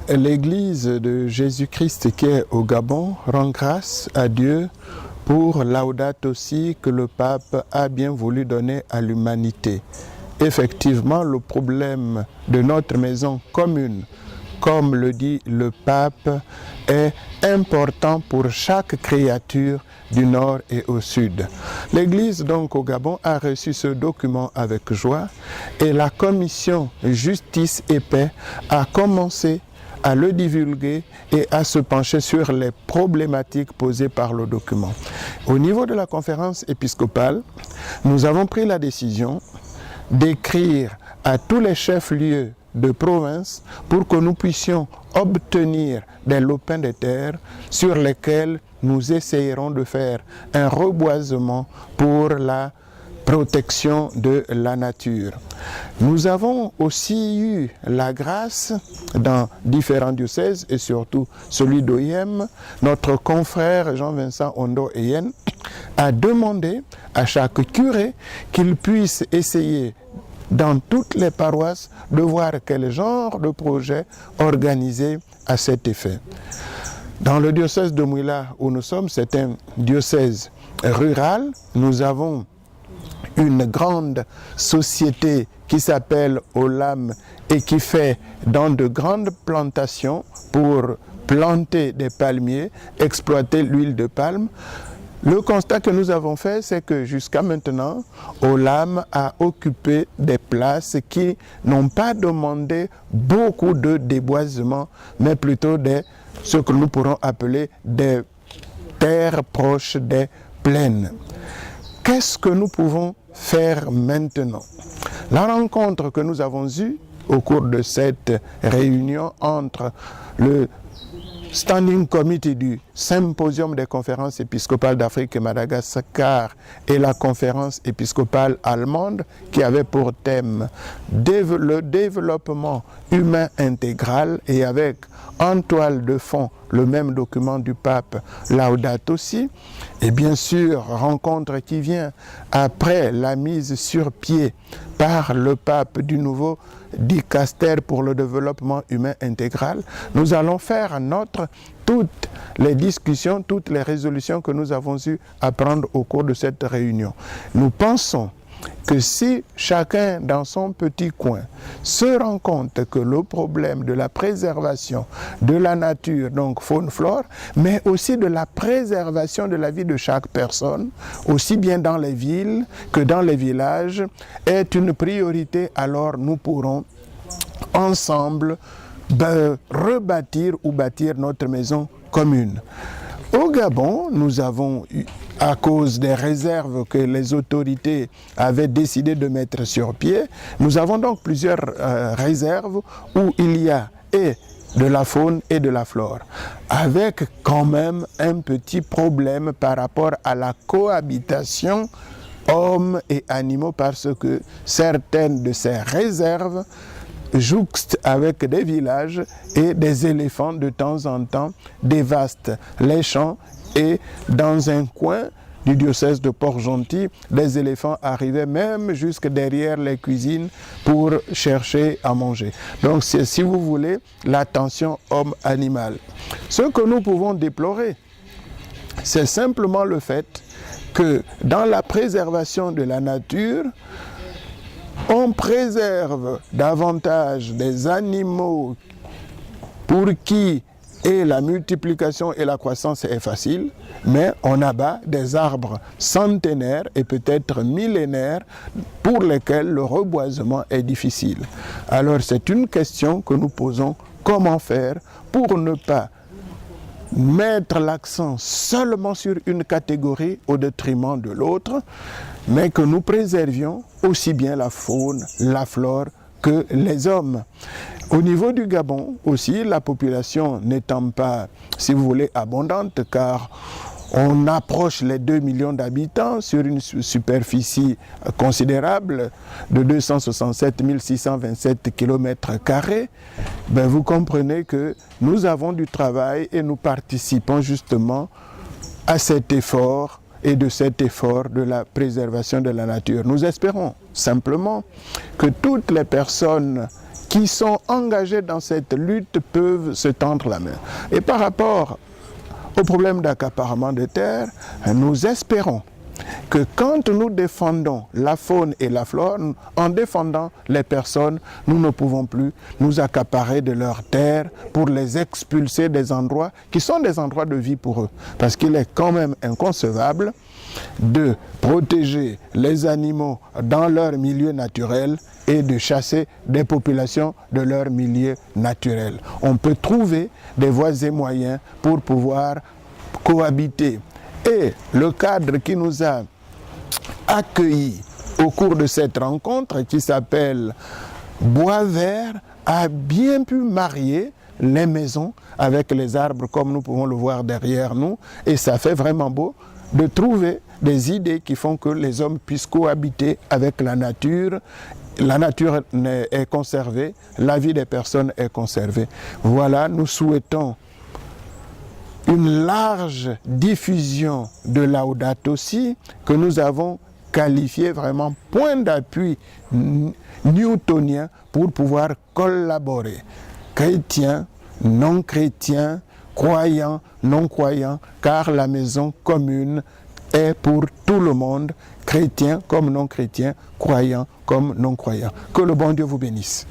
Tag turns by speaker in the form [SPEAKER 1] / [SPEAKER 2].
[SPEAKER 1] L'Église de Jésus-Christ qui est au Gabon rend grâce à Dieu pour Laudato Si que le pape a bien voulu donner à l'humanité. Effectivement, le problème de notre maison commune, comme le dit le pape, est important pour chaque créature du nord et au sud. L'Église donc au Gabon a reçu ce document avec joie et la commission Justice et Paix a commencé à le divulguer et à se pencher sur les problématiques posées par le document. Au niveau de la conférence épiscopale, nous avons pris la décision d'écrire à tous les chefs-lieux de province pour que nous puissions obtenir des lopins de terre sur lesquels nous essayerons de faire un reboisement pour la protection de la nature. Nous avons aussi eu la grâce dans différents diocèses et surtout celui d'Oyem, notre confrère Jean-Vincent Ondo Eyen a demandé à chaque curé qu'il puisse essayer dans toutes les paroisses de voir quel genre de projet organiser à cet effet. Dans le diocèse de Mouila où nous sommes, c'est un diocèse rural, nous avons une grande société qui s'appelle Olam et qui fait dans de grandes plantations pour planter des palmiers, exploiter l'huile de palme. Le constat que nous avons fait, c'est que jusqu'à maintenant, Olam a occupé des places qui n'ont pas demandé beaucoup de déboisement, mais plutôt ce que nous pourrons appeler des terres proches des plaines. Qu'est-ce que nous pouvons faire maintenant? La rencontre que nous avons eue au cours de cette réunion entre le Standing Committee du Symposium des conférences épiscopales d'Afrique et Madagascar et la conférence épiscopale allemande qui avait pour thème le développement humain intégral et avec en toile de fond le même document du pape Laudato Si et bien sûr rencontre qui vient après la mise sur pied par le pape du nouveau dicaster pour le développement humain intégral. Nous allons faire toutes les discussions, toutes les résolutions que nous avons eu à prendre au cours de cette réunion. Nous pensons que si chacun dans son petit coin se rend compte que le problème de la préservation de la nature, donc faune-flore, mais aussi de la préservation de la vie de chaque personne, aussi bien dans les villes que dans les villages, est une priorité, alors nous pourrons ensemble rebâtir ou bâtir notre maison commune. Au Gabon, nous avons eu, à cause des réserves que les autorités avaient décidé de mettre sur pied, nous avons donc plusieurs réserves où il y a et de la faune et de la flore, avec quand même un petit problème par rapport à la cohabitation hommes et animaux parce que certaines de ces réserves jouxte avec des villages et des éléphants de temps en temps dévastent les champs et dans un coin du diocèse de Port-Gentil, les éléphants arrivaient même jusque derrière les cuisines pour chercher à manger. Donc c'est, si vous voulez, la tension homme-animal. Ce que nous pouvons déplorer, c'est simplement le fait que dans la préservation de la nature, on préserve davantage des animaux pour qui et la multiplication et la croissance est facile, mais on abat des arbres centenaires et peut-être millénaires pour lesquels le reboisement est difficile. Alors c'est une question que nous posons, comment faire pour ne pas mettre l'accent seulement sur une catégorie au détriment de l'autre, mais que nous préservions aussi bien la faune, la flore que les hommes. Au niveau du Gabon aussi, la population n'étant pas, si vous voulez, abondante, car on approche les 2 millions d'habitants sur une superficie considérable de 267 627 km². Ben vous comprenez que nous avons du travail et nous participons justement à cet effort et de cet effort de la préservation de la nature. Nous espérons simplement que toutes les personnes qui sont engagés dans cette lutte peuvent se tendre la main. Et par rapport au problème d'accaparement de terres, nous espérons que quand nous défendons la faune et la flore, en défendant les personnes, nous ne pouvons plus nous accaparer de leurs terres pour les expulser des endroits qui sont des endroits de vie pour eux. Parce qu'il est quand même inconcevable de protéger les animaux dans leur milieu naturel et de chasser des populations de leur milieu naturel. On peut trouver des voies et moyens pour pouvoir cohabiter. Et le cadre qui nous a accueillis au cours de cette rencontre, qui s'appelle Bois Vert, a bien pu marier les maisons avec les arbres, comme nous pouvons le voir derrière nous. Et ça fait vraiment beau de trouver des idées qui font que les hommes puissent cohabiter avec la nature. La nature est conservée, la vie des personnes est conservée. Voilà, nous souhaitons une large diffusion de Laudato Si, que nous avons qualifié vraiment point d'appui newtonien pour pouvoir collaborer. Chrétiens, non chrétiens, croyants, non croyants, car la maison commune est pour tout le monde, chrétiens comme non chrétiens, croyants comme non croyants. Que le bon Dieu vous bénisse.